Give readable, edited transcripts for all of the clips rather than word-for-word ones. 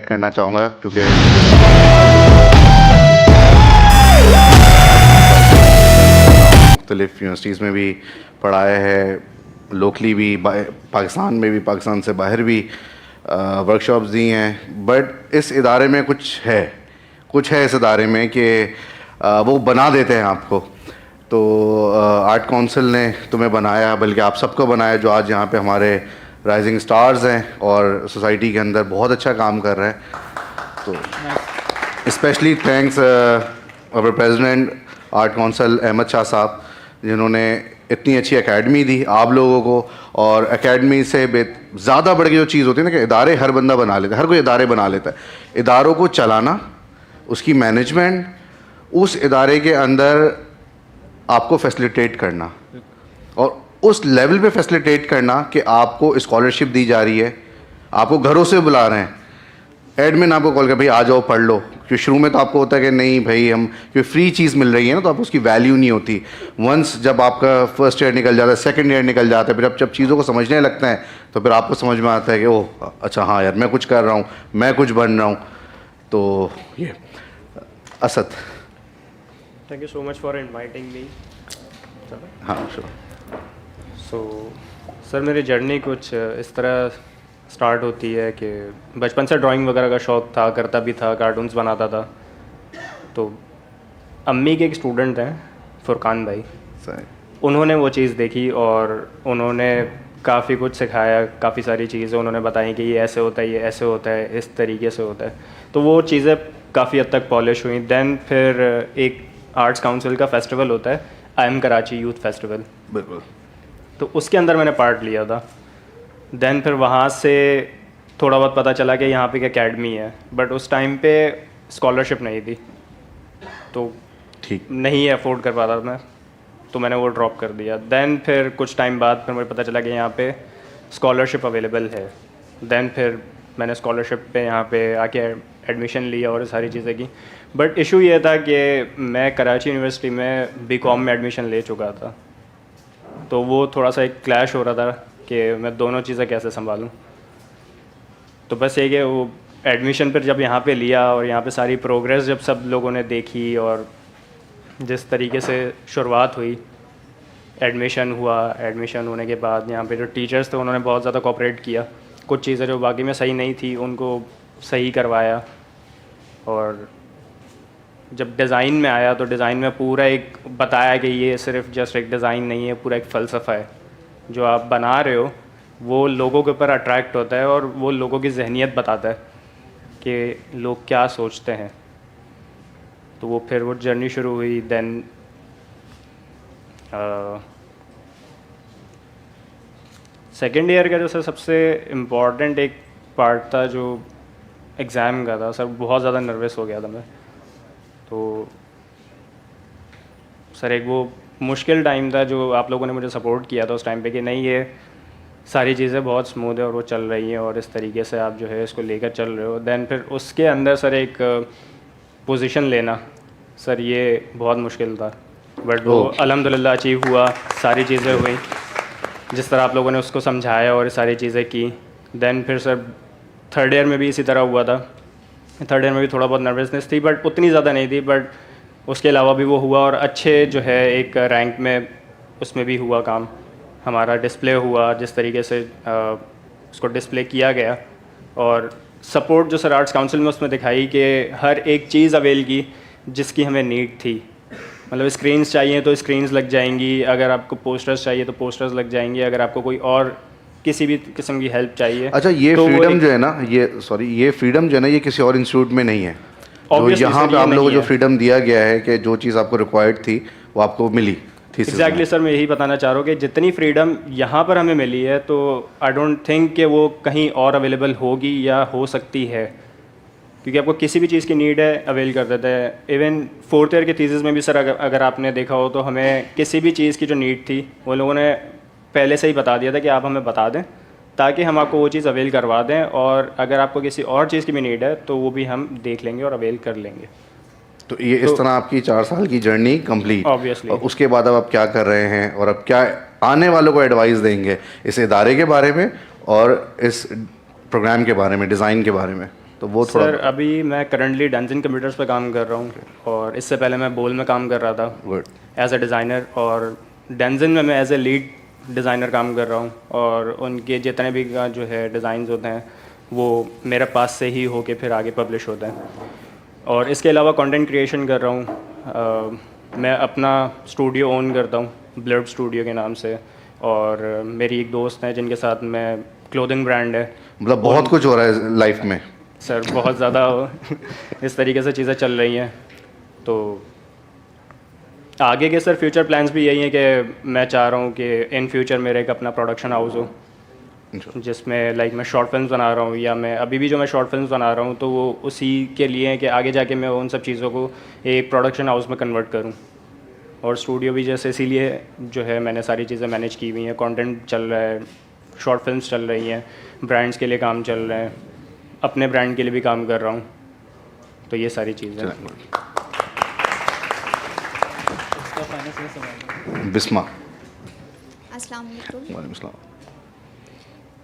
करना चाहूँगा क्योंकि मुख्तलिफ यूनिवर्सिटीज़ में भी पढ़ाया है, लोकली भी, पाकिस्तान में भी, पाकिस्तान से बाहर भी वर्कशॉप्स दी हैं। बट इस इदारे में कुछ है इस इदारे में कि वो बना देते हैं आपको। तो आर्ट काउंसिल ने तुम्हें बनाया, बल्कि आप सबको बनाया जो आज यहाँ पे हमारे राइजिंग स्टार्स हैं और सोसाइटी के अंदर बहुत अच्छा काम कर रहे हैं। तो specially thanks our president art council Ahmad Shah sahab, जिन्होंने इतनी अच्छी एकेडमी दी आप लोगों को। और एकेडमी से ज़्यादा बढ़ के जो चीज़ होती है ना कि इदारे हर बंदा बना लेता है, हर कोई इदारे बना लेता है। इदारों को चलाना, उसकी मैनेजमेंट, उस इदारे के अंदर आपको फैसिलिटेट करना और उस लेवल पे फैसिलिटेट करना कि आपको स्कॉलरशिप दी जा रही है, आपको घरों से बुला रहे हैं, एडमिन आपको कॉल कर भाई आ जाओ पढ़ लो। क्योंकि शुरू में तो आपको होता है कि नहीं भाई हम, क्योंकि फ्री चीज़ मिल रही है ना तो आपको उसकी वैल्यू नहीं होती। वंस जब आपका फर्स्ट ईयर निकल जाता है, सेकंड ईयर निकल जाता है, फिर जब चीज़ों को समझने लगते हैं तो फिर आपको समझ में आता है कि ओह अच्छा हाँ यार मैं कुछ कर रहा हूँ, मैं कुछ बन रहा हूँ। तो ये Asad, thank you so much for inviting me. हाँ श्योर। सो सर मेरी जर्नी कुछ इस तरह स्टार्ट होती है कि बचपन से ड्राइंग वगैरह का शौक़ था, करता भी था, कार्टून्स बनाता था। तो अम्मी के एक स्टूडेंट हैं फुरकान भाई, उन्होंने वो चीज़ देखी और उन्होंने काफ़ी कुछ सिखाया, काफ़ी सारी चीज़ें उन्होंने बताई कि ये ऐसे होता है, ये ऐसे होता है, इस तरीके से होता है। तो वो चीज़ें काफ़ी हद तक पॉलिश हुई। देन फिर एक आर्ट्स काउंसिल का फेस्टिवल होता है, IM कराची यूथ फेस्टिवल, बिल्कुल, तो उसके अंदर मैंने पार्ट लिया था। देन फिर वहाँ से थोड़ा बहुत पता चला कि यहाँ पे एक एकेडमी है, बट उस टाइम पे स्कॉलरशिप नहीं थी, तो ठीक नहीं अफोर्ड कर पाता मैं, तो मैंने वो ड्रॉप कर दिया। देन फिर कुछ टाइम बाद फिर मुझे पता चला कि यहाँ पे स्कॉलरशिप अवेलेबल है। देन फिर मैंने स्कॉलरशिप पे यहाँ पे आके एडमिशन लिया और सारी चीज़ें की। बट इशू ये था कि मैं कराची यूनिवर्सिटी में BCom में एडमिशन ले चुका था, तो वो थोड़ा सा एक क्लैश हो रहा था कि मैं दोनों चीज़ें कैसे संभालूं। तो बस ये कि वो एडमिशन पर जब यहाँ पे लिया और यहाँ पे सारी प्रोग्रेस जब सब लोगों ने देखी और जिस तरीके से शुरुआत हुई, एडमिशन हुआ, एडमिशन होने के बाद यहाँ पे जो टीचर्स थे उन्होंने बहुत ज़्यादा कोऑपरेट किया। कुछ चीज़ें जो बाकी में सही नहीं थी उनको सही करवाया। और जब डिज़ाइन में आया तो डिज़ाइन में पूरा एक बताया कि ये सिर्फ जस्ट एक डिज़ाइन नहीं है, पूरा एक फ़लसफ़ा है। जो आप बना रहे हो वो लोगों के ऊपर अट्रैक्ट होता है और वो लोगों की जहनियत बताता है कि लोग क्या सोचते हैं। तो वो फिर वो जर्नी शुरू हुई। देन सेकेंड ईयर का जो सर सबसे इम्पॉर्टेंट एक पार्ट था जो एग्ज़ाम का था, सर बहुत ज़्यादा नर्वस हो गया था मैं। तो सर एक वो मुश्किल टाइम था जो आप लोगों ने मुझे सपोर्ट किया था उस टाइम पे कि नहीं ये सारी चीज़ें बहुत स्मूथ है और वो चल रही हैं और इस तरीके से आप जो है इसको लेकर चल रहे हो। देन फिर उसके अंदर सर एक पोजीशन लेना, सर ये बहुत मुश्किल था, बट वो अल्हम्दुलिल्लाह अचीव हुआ, सारी चीज़ें हुई जिस तरह आप लोगों ने उसको समझाया और सारी चीज़ें की। देन फिर सर थर्ड ईयर में भी इसी तरह हुआ था। थर्ड ईयर में भी थोड़ा बहुत नर्वसनेस थी बट उतनी ज़्यादा नहीं थी, बट उसके अलावा भी वो हुआ और अच्छे जो है एक रैंक में उसमें भी हुआ काम। हमारा डिस्प्ले हुआ जिस तरीके से उसको डिस्प्ले किया गया और सपोर्ट जो सर आर्ट्स काउंसिल में उसमें दिखाई कि हर एक चीज़ अवेल की जिसकी हमें नीड थी। मतलब स्क्रीन्स चाहिए तो स्क्रीन्स लग जाएंगी, अगर आपको पोस्टर्स चाहिए तो पोस्टर्स लग जाएंगे, अगर आपको कोई और किसी भी किस्म की हेल्प चाहिए। अच्छा, ये तो फ्रीडम जो है ना, ये फ्रीडम जो है ना, ये किसी और इंस्टीट्यूट में नहीं है। जो यहाँ पे आप लोगों को जो फ्रीडम दिया गया है कि जो चीज़ आपको रिक्वायर्ड थी वो आपको मिली। एग्जैक्टली सर, मैं यही बताना चाह रहा हूँ कि जितनी फ्रीडम यहाँ पर हमें मिली है तो आई डोंट थिंक कि वो कहीं और अवेलेबल होगी या हो सकती है, क्योंकि आपको किसी भी चीज़ की नीड है अवेल कर देते हैं। इवन फोर्थ ईयर के थीसिस में भी सर अगर आपने देखा हो तो हमें किसी भी चीज़ की जो नीड थी वो लोगों ने पहले से ही बता दिया था कि आप हमें बता दें ताकि हम आपको वो चीज़ अवेल करवा दें, और अगर आपको किसी और चीज़ की भी नीड है तो वो भी हम देख लेंगे और अवेल कर लेंगे। तो ये इस तरह आपकी 4 साल की जर्नी कंप्लीट, ऑब्वियसली। और उसके बाद अब आप क्या कर रहे हैं और अब क्या आने वालों को एडवाइस देंगे इस इदारे के बारे में और इस प्रोग्राम के बारे में, डिज़ाइन के बारे में? तो वो थोड़ा सर अभी मैं करंटली डेंजिन कंप्यूटर्स पे काम कर रहा हूँ, और इससे पहले मैं बोल में काम कर रहा था गुड। एज अ डिज़ाइनर, और डेंजिन में मैं एज ए लीड डिज़ाइनर काम कर रहा हूँ, और उनके जितने भी जो है डिज़ाइंस होते हैं वो मेरे पास से ही होके फिर आगे पब्लिश होते हैं। और इसके अलावा कंटेंट क्रिएशन कर रहा हूँ। मैं अपना स्टूडियो ओन करता हूँ ब्लर्ब स्टूडियो के नाम से, और मेरी एक दोस्त है जिनके साथ मैं क्लोथिंग ब्रांड है। मतलब बहुत कुछ हो रहा है लाइफ में। सर बहुत ज़्यादा इस तरीके से चीज़ें चल रही हैं। तो आगे के सर फ्यूचर प्लान्स भी यही हैं कि मैं चाह रहा हूँ कि इन फ्यूचर मेरा एक अपना प्रोडक्शन हाउस हो, जिसमें लाइक मैं शॉर्ट फिल्म्स बना रहा हूँ, या मैं अभी भी जो मैं शॉर्ट फिल्म्स बना रहा हूँ तो वो उसी के लिए है कि आगे जाके मैं उन सब चीज़ों को एक प्रोडक्शन हाउस में कन्वर्ट करूँ। और स्टूडियो भी जैसे इसीलिए जो है मैंने सारी चीज़ें मैनेज की हुई हैं, कंटेंट चल रहा है, शॉर्ट फिल्म्स चल रही हैं, ब्रांड्स के लिए काम चल रहा है, अपने ब्रांड के लिए भी काम कर रहा हूँ, तो ये सारी चीज़ें। बिस्मा। अस्सलाम वालेकुम। वालेकुम सलाम।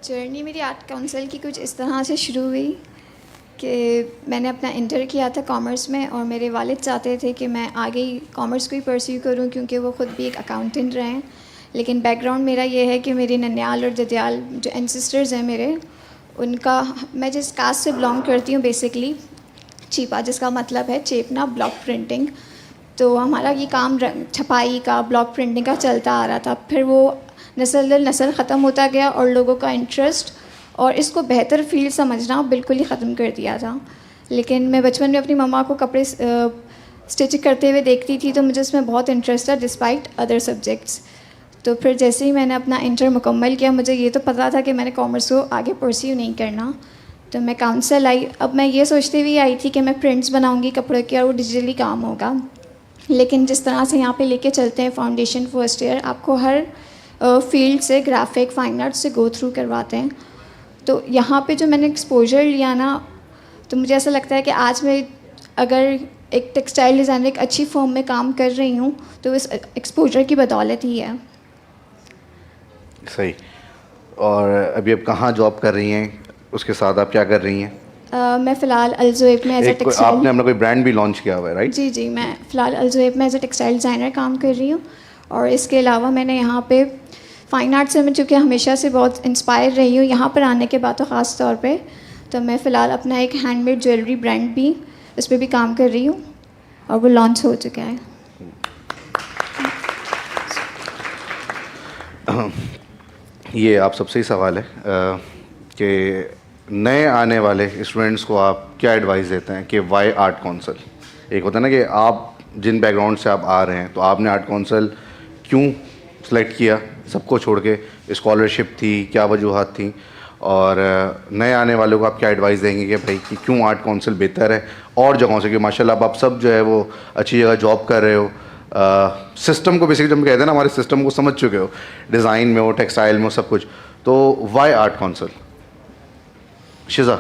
जर्नी मेरी आर्ट काउंसिल की कुछ इस तरह से शुरू हुई कि मैंने अपना इंटर किया था कॉमर्स में, और मेरे वालिद चाहते थे कि मैं आगे ही कॉमर्स को ही परस्यू करूं क्योंकि वो ख़ुद भी एक अकाउंटेंट रहे हैं। लेकिन बैकग्राउंड मेरा ये है कि मेरी ननियाल और ददियाल जो एंसेस्टर्स हैं मेरे, उनका, मैं जिस कास्ट से बिलोंग करती हूँ बेसिकली चीपा, जिसका मतलब है चेपना, ब्लॉक प्रिंटिंग। तो हमारा ये काम छपाई का, ब्लॉक प्रिंटिंग का चलता आ रहा था। फिर वो नस्ल दर नस्ल ख़त्म होता गया और लोगों का इंटरेस्ट और इसको बेहतर फील्ड समझना बिल्कुल ही ख़त्म कर दिया था। लेकिन मैं बचपन में अपनी मम्मा को कपड़े स्टिच करते हुए देखती थी, तो मुझे इसमें बहुत इंटरेस्ट था डिस्पाइट अदर सब्जेक्ट्स। तो फिर जैसे ही मैंने अपना इंटर मुकम्मल किया, मुझे ये तो पता था कि मैंने कॉमर्स को आगे परस्यू नहीं करना। तो मैं काउंसिल आई। अब मैं ये सोचती हुई आई थी कि मैं प्रिंट्स बनाऊंगी कपड़ों के और वो डिजिटली काम होगा। लेकिन जिस तरह से यहाँ पे लेके चलते हैं फाउंडेशन फर्स्ट ईयर, आपको हर फील्ड से, ग्राफिक, फाइन आर्ट से गो थ्रू करवाते हैं। तो यहाँ पे जो मैंने एक्सपोजर लिया ना, तो मुझे ऐसा लगता है कि आज मैं अगर एक टेक्सटाइल डिज़ाइनर एक अच्छी फर्म में काम कर रही हूँ तो इस एक्सपोजर की बदौलत ही है। सही। और अभी आप कहाँ जॉब कर रही हैं, उसके साथ आप क्या कर रही हैं? मैं फ़िलहाल अल-ज़ुएब में एज ए टेक्सटाइल, आपने अपना कोई ब्रांड भी लॉन्च किया हुआ है, राइट? जी जी, मैं फ़िलहाल अल-ज़ुएब में एज ए टेक्सटाइल डिज़ाइनर काम कर रही हूँ। और इसके अलावा मैंने यहाँ पे फ़ाइन आर्ट से मैं चूँकि हमेशा से बहुत इंस्पायर रही हूँ, यहाँ पर आने के बाद तो ख़ास तौर पे, तो मैं फ़िलहाल अपना एक हैंडमेड ज्वेलरी ब्रांड भी, उस पर भी काम कर रही हूँ और वो लॉन्च हो चुका है। ये आप सबसे ही सवाल है कि नए आने वाले स्टूडेंट्स को आप क्या एडवाइस देते हैं कि वाई आर्ट काउंसिल? एक होता है ना कि आप जिन बैकग्राउंड से आप आ रहे हैं, तो आपने आर्ट काउंसिल क्यों सेलेक्ट किया, सबको छोड़ के? स्कॉलरशिप थी, क्या वजूहत थी? और नए आने वालों को आप क्या एडवाइस देंगे कि भाई कि क्यों आर्ट काउंसिल बेहतर है और जगहों से? कि माशाल्लाह आप सब जो है वो अच्छी जगह जॉब कर रहे हो, सिस्टम को बेसिकली जब कहते हैं ना, हमारे सिस्टम को समझ चुके हो, डिज़ाइन में हो, टेक्सटाइल में हो, सब कुछ। तो वाई आर्ट काउंसिल? शिजा।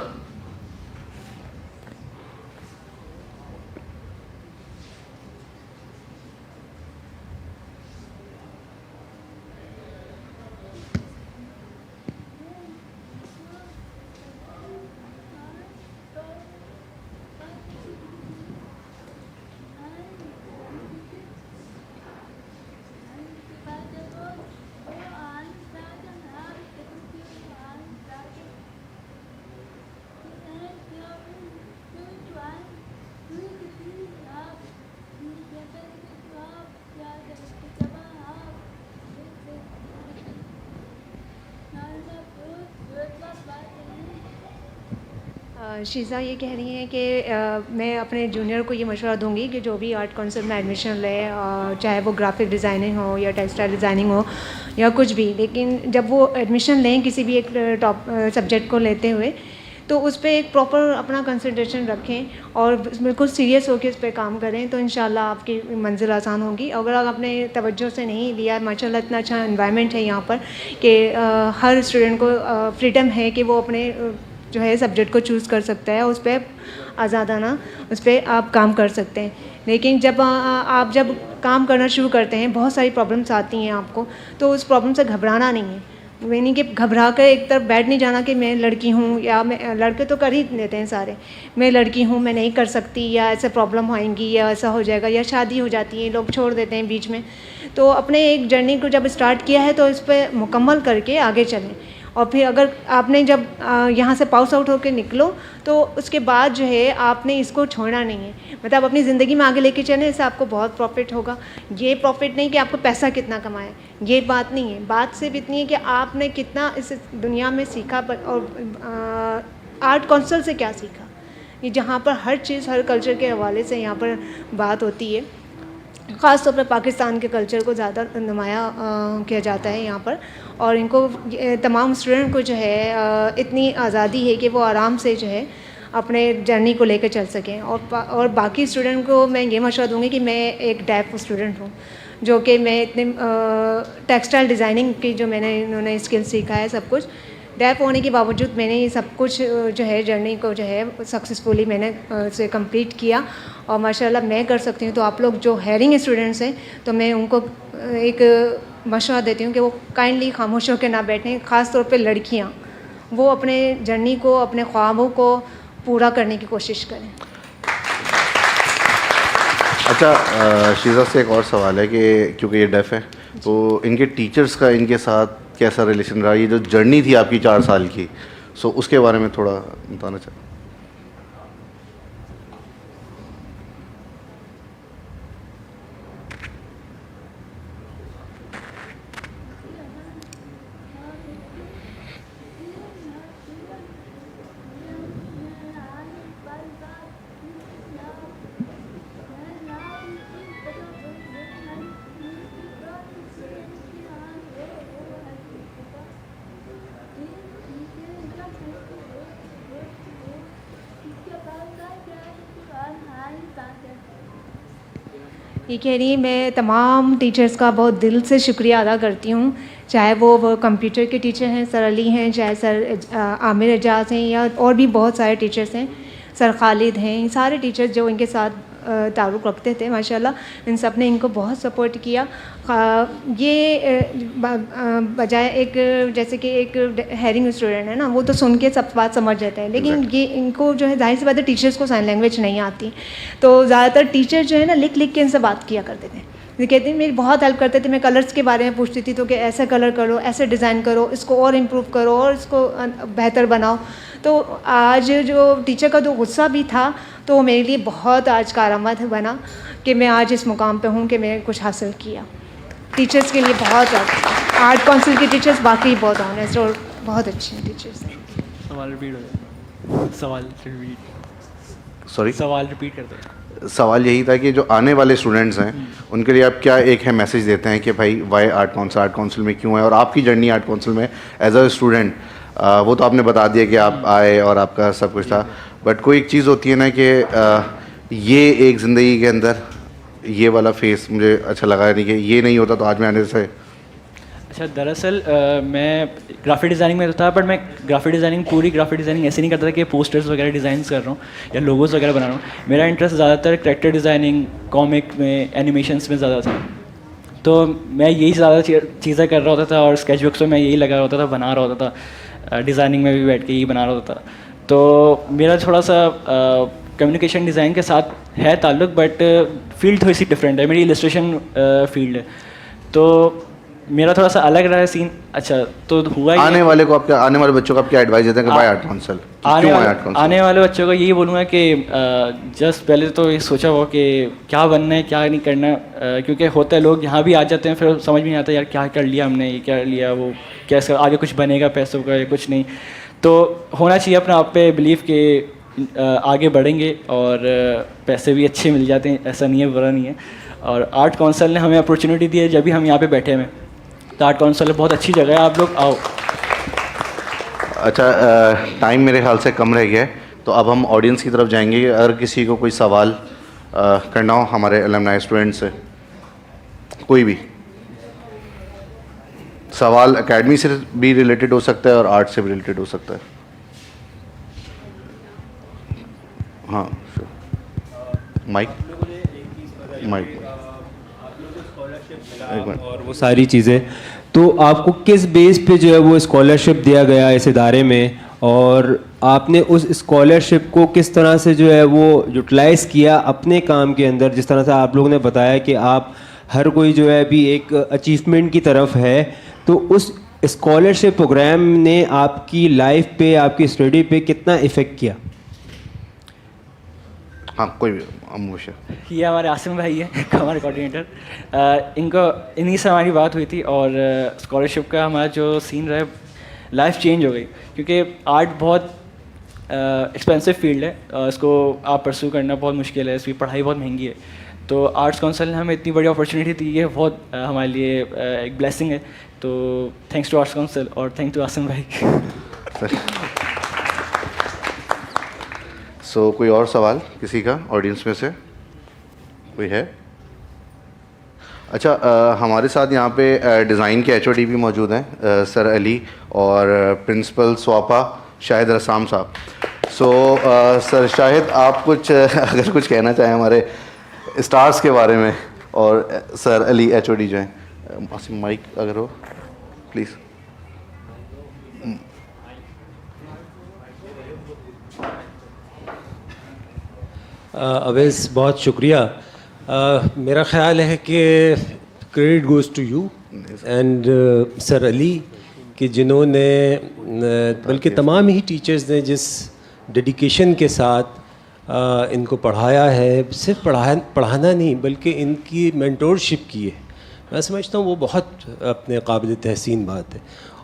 शीज़ा ये कह रही हैं कि मैं अपने जूनियर को ये मशवरा दूंगी कि जो भी आर्ट काउंसिल में एडमिशन ले, चाहे वो ग्राफिक डिज़ाइनिंग हो या टेक्सटाइल डिज़ाइनिंग हो या कुछ भी, लेकिन जब वो एडमिशन लें किसी भी एक टॉप सब्जेक्ट को लेते हुए, तो उस पर एक प्रॉपर अपना कंसंट्रेशन रखें और बिल्कुल सीरियस होकर इस पर काम करें, तो इंशाल्लाह आपकी मंजिल आसान होगी। अगर आप अपने तवज्जो से नहीं लिया, माशाल्लाह इतना अच्छा एनवायरनमेंट है यहाँ पर कि हर स्टूडेंट को फ्रीडम है कि वो अपने जो है सब्जेक्ट को चूज़ कर सकता है, उस पर आज़ादाना उस पर आप काम कर सकते हैं। लेकिन जब आप जब काम करना शुरू करते हैं, बहुत सारी प्रॉब्लम्स आती हैं आपको, तो उस प्रॉब्लम से घबराना नहीं है। यानी कि घबरा कर एक तरफ बैठ नहीं जाना कि मैं लड़की हूँ, या मैं लड़के तो कर ही देते हैं सारे, मैं लड़की हूँ मैं नहीं कर सकती, या ऐसे प्रॉब्लम आएंगी, या ऐसा हो जाएगा, या शादी हो जाती है लोग छोड़ देते हैं बीच में। तो अपने एक जर्नी को जब स्टार्ट किया है तो इस पर मुकम्मल करके आगे चलें। और फिर अगर आपने जब यहाँ से पास आउट होकर निकलो तो उसके बाद जो है आपने इसको छोड़ना नहीं है, मतलब अपनी ज़िंदगी में आगे लेके चलें, इससे आपको बहुत प्रॉफिट होगा। ये प्रॉफिट नहीं कि आपको पैसा कितना कमाए, ये बात नहीं है, बात सिर्फ इतनी है कि आपने कितना इस दुनिया में सीखा और आर्ट काउंसिल से क्या सीखा। ये जहाँ पर हर चीज़ हर कल्चर के हवाले से यहाँ पर बात होती है, ख़ास तौर पर पाकिस्तान के कल्चर को ज़्यादा नुमाया किया जाता है यहाँ पर। और इनको तमाम स्टूडेंट को जो है इतनी आज़ादी है कि वो आराम से जो है अपने जर्नी को लेकर चल सकें। और बाकी स्टूडेंट को मैं ये मशवरा दूँगी कि मैं एक डेफ स्टूडेंट हूँ, जो कि मैं इतने टेक्सटाइल डिज़ाइनिंग की जो इन्होंने स्किल सीखा है सब कुछ, डेफ होने के बावजूद मैंने ये सब कुछ जो है जर्नी को जो है सक्सेसफुली मैंने उसे कंप्लीट किया। और माशाल्लाह मैं कर सकती हूँ, तो आप लोग जो हेयरिंग स्टूडेंट्स हैं तो मैं उनको एक मशवरा देती हूँ कि वो काइंडली खामोश होकर ना बैठें, ख़ास तौर पे लड़कियाँ, वो अपने जर्नी को अपने ख्वाबों को पूरा करने की कोशिश करें। अच्छा, शीज़ा से एक और सवाल है कि क्योंकि ये डेफ है तो इनके टीचर्स का इनके साथ कैसा रिलेशन रहा, ये जो जर्नी थी आपकी 4 साल की, सो उसके बारे में थोड़ा बताना चाहिए। ये कह रही मैं तमाम टीचर्स का बहुत दिल से शुक्रिया अदा करती हूँ, चाहे वो कंप्यूटर के टीचर हैं सर अली हैं, चाहे सर आमिर एजाज हैं, या और भी बहुत सारे टीचर्स हैं, सर खालिद हैं, इन सारे टीचर्स जो इनके साथ ताल्लुक़ रखते थे माशाल्लाह इन सब ने इनको बहुत सपोर्ट किया। ये बजाय एक जैसे कि एक हेयरिंग स्टूडेंट है ना, वो तो सुन के सब बात समझ जाता है, लेकिन ये इनको जो है जाहिर सी बात है टीचर्स को साइन लैंग्वेज नहीं आती, तो ज़्यादातर टीचर जो है ना लिख लिख के इनसे बात किया करते थे। ये कहते हैं मेरी बहुत हेल्प करते थे, मैं कलर्स के बारे में पूछती थी तो कि ऐसा कलर करो, ऐसे डिज़ाइन करो, इसको और इम्प्रूव करो और इसको बेहतर बनाओ। तो आज जो टीचर का जो गुस्सा भी था तो वो मेरे लिए बहुत आज कारआमद बना कि मैं आज इस मुकाम पे हूँ कि मैंने कुछ हासिल किया। टीचर्स के लिए बहुत आर्ट काउंसिल के टीचर्स वाकई बहुत ऑनेस्ट और बहुत अच्छे हैं टीचर्स। सवाल रिपीट हो जाए, सवाल रिपीट करते हैं। सवाल यही था कि जो आने वाले स्टूडेंट्स हैं उनके लिए आप क्या एक है मैसेज देते हैं कि भाई वाई आर्ट काउंसिल में क्यों है, और आपकी जर्नी आर्ट काउंसिल में एज अ स्टूडेंट, वो तो आपने बता दिया कि आप आए और आपका सब कुछ था, बट कोई एक चीज़ होती है ना कि ये एक ज़िंदगी के अंदर ये वाला फेस मुझे अच्छा लगा नहीं कि ये नहीं होता तो आज मैं आने से। अच्छा, दरअसल मैं ग्राफिक डिज़ाइनिंग में तो था, बट मैं ग्राफिक डिज़ाइनिंग पूरी ग्राफिक डिज़ाइनिंग ऐसे नहीं करता था कि पोस्टर्स वगैरह डिज़ाइन कर रहा हूँ या लोगोज़ वगैरह बना रहा हूँ। मेरा इंटरेस्ट ज़्यादातर कैरेक्टर डिज़ाइनिंग, कॉमिक में, एनिमेशंस में ज़्यादा था, तो मैं यही ज़्यादा चीज़ें कर रहा होता था और स्केचबुक्स में मैं यही लगा होता था, बना रहा होता था, डिज़ाइनिंग में भी बैठ के यही बना रहा होता था। तो मेरा थोड़ा सा कम्युनिकेशन डिज़ाइन के साथ है ताल्लुक़, बट फील्ड थोड़ी सी डिफरेंट है, मेरी इलस्ट्रेशन फील्ड है, तो मेरा थोड़ा सा अलग रहा है सीन। अच्छा, तो हुआ आने वाले को आप क्या, आने वाले बच्चों को आप क्या एडवाइस देते हैं कि भाई आर्ट काउंसिल आने वाले बच्चों को यही बोलूँगा कि जस्ट पहले तो ये सोचा हो कि क्या बनना है क्या नहीं करना, क्योंकि होता है लोग यहाँ भी आ जाते हैं फिर समझ में नहीं आता यार क्या कर लिया हमने, ये क्या लिया, वो कैसे आगे कुछ बनेगा पैसों का या कुछ नहीं। तो होना चाहिए अपने आप पे बिलीव कि आगे बढ़ेंगे और पैसे भी अच्छे मिल जाते हैं, ऐसा नहीं है, बुरा नहीं है। और आर्ट काउंसिल ने हमें अपॉर्चुनिटी दी है, जब भी हम यहाँ पे बैठे हैं, तो आर्ट काउंसिल बहुत अच्छी जगह है, आप लोग आओ। अच्छा, टाइम मेरे ख्याल से कम रह गया है, तो अब हम ऑडियंस की तरफ जाएंगे। अगर किसी को कोई सवाल करना हो हमारे अलमनाई स्टूडेंट से, कोई भी सवाल एकेडमी से भी रिलेटेड हो सकता है और आर्ट से भी रिलेटेड हो सकता है। हाँ, माइक और वो सारी चीज़ें, तो आपको किस बेस पे जो है वो स्कॉलरशिप दिया गया इस इदारे में, और आपने उस स्कॉलरशिप को किस तरह से जो है वो यूटिलाइज़ किया अपने काम के अंदर? जिस तरह से आप लोगों ने बताया कि आप हर कोई जो है अभी एक अचीवमेंट की तरफ है, तो उस स्कॉलरशिप प्रोग्राम ने आपकी लाइफ पे, आपकी स्टडी पे कितना इफ़ेक्ट किया? हाँ, कोई भी अमूश। ये हमारे आसिम भाई है हमारे कोऑर्डिनेटर। इनको इन्हीं से हमारी बात हुई थी और स्कॉलरशिप का हमारा जो सीन रहा, लाइफ चेंज हो गई, क्योंकि आर्ट बहुत एक्सपेंसिव फील्ड है, इसको आप परस्यू करना बहुत मुश्किल है, इसकी पढ़ाई बहुत महंगी है। तो आर्ट्स काउंसिल ने हमें इतनी बड़ी अपॉर्चुनिटी दी है, बहुत हमारे लिए एक ब्लेसिंग है। तो थैंक्स टू आर्ट्स काउंसिल और थैंक टू आसिम भाई। सो कोई और सवाल किसी का ऑडियंस में से कोई है? अच्छा, हमारे साथ यहाँ पे डिज़ाइन के एचओडी भी मौजूद हैं, सर अली और प्रिंसिपल स्वापा शाहिद रसाम साहब। सो सर शाहिद, आप कुछ अगर कुछ कहना चाहें हमारे स्टार्स के बारे में, और सर अली एचओडी जो हैं, आसिम माइक अगर हो प्लीज़। अवैस, बहुत शुक्रिया। मेरा ख़्याल है कि credit goes to you and sir Ali कि जिन्होंने बल्कि तमाम ही टीचर्स ने जिस डेडिकेशन के साथ इनको पढ़ाया है, सिर्फ पढ़ाना नहीं बल्कि इनकी मेंटोरशिप की है, मैं समझता हूँ वो बहुत अपने काबिल तहसीन बात है,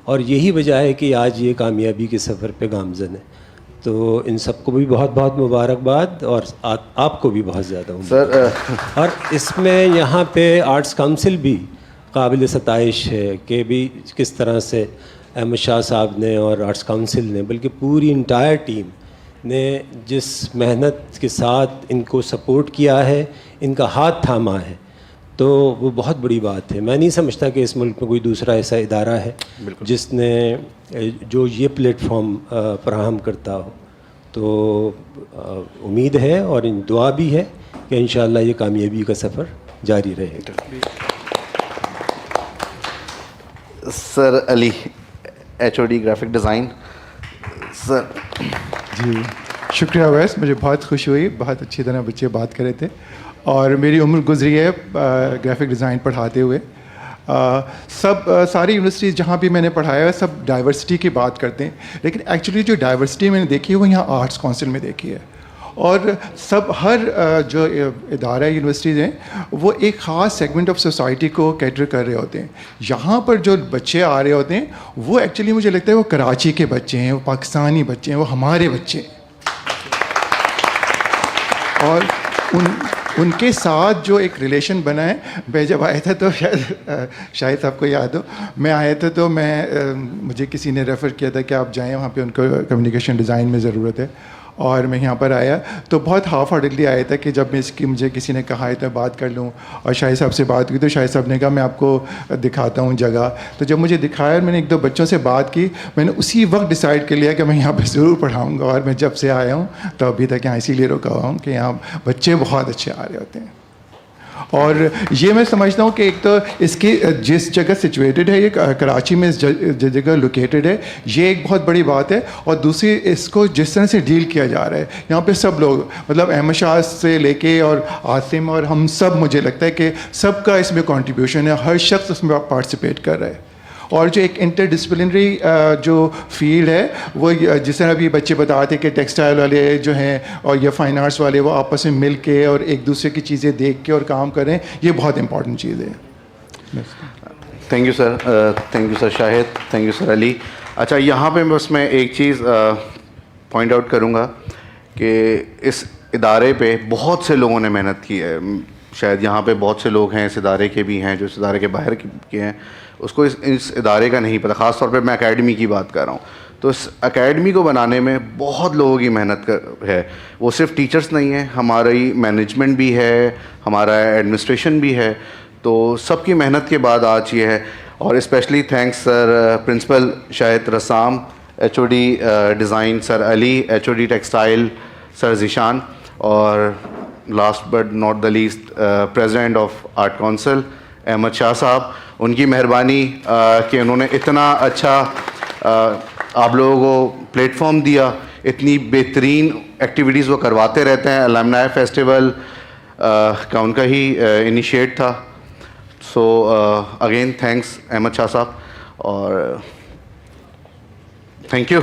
और यही वजह है कि आज ये कामयाबी के सफ़र पे गामज़न है। तो इन सबको भी बहुत बहुत मुबारकबाद, और आपको भी बहुत ज़्यादा सर और इसमें यहाँ पे आर्ट्स काउंसिल भी काबिल सताइश है कि भी किस तरह से अहमद शाह साहब ने और आर्ट्स काउंसिल ने, बल्कि पूरी इंटायर टीम ने जिस मेहनत के साथ इनको सपोर्ट किया है, इनका हाथ थामा है, तो वो बहुत बड़ी बात है। मैं नहीं समझता कि इस मुल्क में कोई दूसरा ऐसा इदारा है जिसने जो ये प्लेटफॉर्म फराहम करता हो। तो उम्मीद है और दुआ भी है कि इंशाअल्लाह ये कामयाबी का सफ़र जारी रहेगा। Sir Ali, HOD graphic design. Sir ji शुक्रिया वैस, मुझे बहुत खुशी हुई, बहुत अच्छी तरह बच्चे बात कर रहे थे, और मेरी उम्र गुजरी है ग्राफिक डिज़ाइन पढ़ाते हुए। सारी यूनिवर्सिटीज़ जहाँ भी मैंने पढ़ाया है सब डाइवर्सिटी की बात करते हैं, लेकिन एक्चुअली जो डाइवर्सिटी मैंने देखी है वो यहाँ आर्ट्स काउंसिल में देखी है। और सब हर जो इदारा यूनिवर्सिटीज़ हैं वो एक ख़ास सेगमेंट ऑफ सोसाइटी को कैटर कर रहे होते हैं। यहाँ पर जो बच्चे आ रहे होते हैं वो एक्चुअली मुझे लगता है वो कराची के बच्चे हैं, वो पाकिस्तानी बच्चे हैं, वो हमारे बच्चे हैं। और उनके साथ जो एक रिलेशन बना है, मैं जब आया था तो शायद आपको याद हो, मैं आया था तो मुझे किसी ने रेफ़र किया था कि आप जाएं वहाँ पे, उनको कम्युनिकेशन डिज़ाइन में ज़रूरत है, और मैं यहाँ पर आया तो बहुत हाफ हार्टेडली आया था कि जब मैं इसकी मुझे किसी ने कहा है तो बात कर लूँ, और शाहिद साहब से बात हुई तो शाहिद साहब ने कहा मैं आपको दिखाता हूँ जगह। तो जब मुझे दिखाया और मैंने एक दो बच्चों से बात की, मैंने उसी वक्त डिसाइड कर लिया कि मैं यहाँ पे ज़रूर पढ़ाऊँगा, और मैं जब से आया हूँ तो अभी तक यहाँ इसीलिए रुका हुआ हूँ कि यहाँ बच्चे बहुत अच्छे आ रहे होते हैं। और ये मैं समझता हूँ कि एक तो इसकी जिस जगह सिचुएटेड है, ये कराची में इस जगह लोकेटेड है, ये एक बहुत बड़ी बात है। और दूसरी, इसको जिस तरह से डील किया जा रहा है यहाँ पे सब लोग, मतलब अहमद शाह से लेके और आसिम और हम सब, मुझे लगता है कि सबका इसमें कंट्रीब्यूशन है, हर शख्स उसमें पार्टिसिपेट कर रहा है। और जो एक इंटरडिसिप्लिनरी जो फील्ड है वो, जिस तरह अभी बच्चे बताते हैं कि टेक्सटाइल वाले जो हैं और ये फाइन आर्ट्स वाले वो आपस में मिल के और एक दूसरे की चीज़ें देख के और काम करें, ये बहुत इंपॉर्टेंट चीज़ है। Thank you sir, thank you sir Shahid, thank you sir Ali. अच्छा, यहाँ पे बस मैं एक चीज़ पॉइंट आउट करूँगा कि इस इदारे पे बहुत से लोगों ने मेहनत की है। शायद यहाँ पे बहुत से लोग हैं इस इदारे के भी हैं जो इस इदारे के बाहर के हैं, उसको इस इदारे का नहीं पता। ख़ास तौर पे मैं एकेडमी की बात कर रहा हूँ, तो इस एकेडमी को बनाने में बहुत लोगों की मेहनत है। वो सिर्फ टीचर्स नहीं है, हमारी मैनेजमेंट भी है, हमारा एडमिनिस्ट्रेशन भी है, तो सबकी मेहनत के बाद आज ये है। और specially thanks sir principal Shahid Rasam, HOD design sir Ali, HOD textile sir Zeeshan, और last but not the least president of art council Ahmad Shah sahab, उनकी मेहरबानी कि उन्होंने इतना अच्छा आप लोगों को प्लेटफॉर्म दिया, इतनी बेहतरीन एक्टिविटीज़ वो करवाते रहते हैं। अलमनाई फेस्टिवल का उनका ही इनिशिएट था। So again thanks Ahmad Shah साहब और थैंक यू।